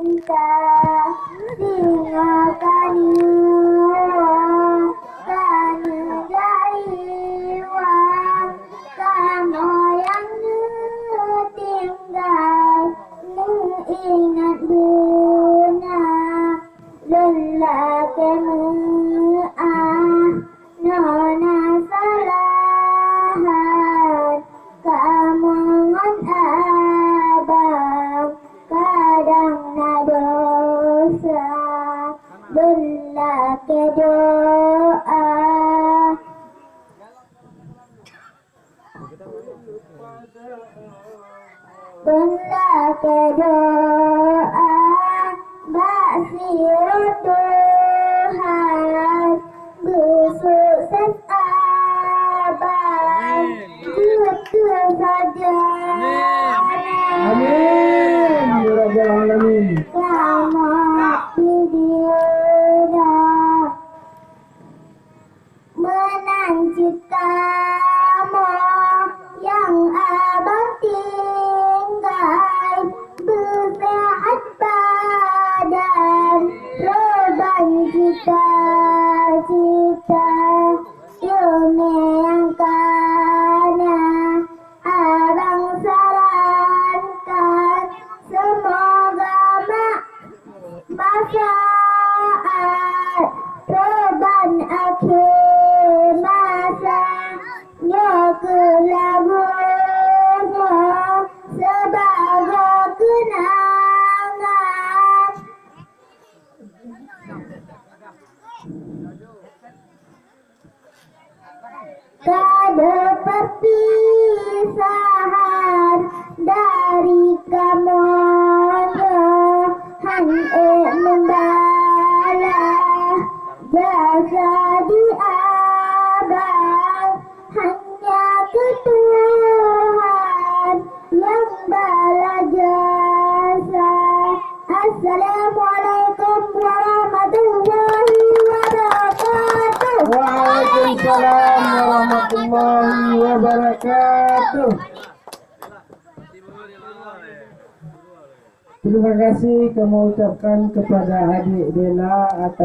cinta singa kanu jariwang kamu yang tinggal ingat guna lelah kamu nona salahan kamu ngon abang kadang dosa lelah ke doa lelah ke doa basir Tuhan bersukses abang juga saja Amin ya rabbal alamin. kamu video menanti kamu yang abang tinggal bersehat badan reban cita-cita ilmu yang kana abang sarankan semoga manfaat reban akhir masa nyoku lagunya sebagai kenangan kada perpisahan dari kamu Johan membalas jasa di abang hanya ke Tuhan yang balas jasa. Assalamualaikum warahmatullahi wabarakatuh. Waalaikumsalam warahmatullahi wabarakatuh. Terima kasih kami ucapkan kepada adik Bella atas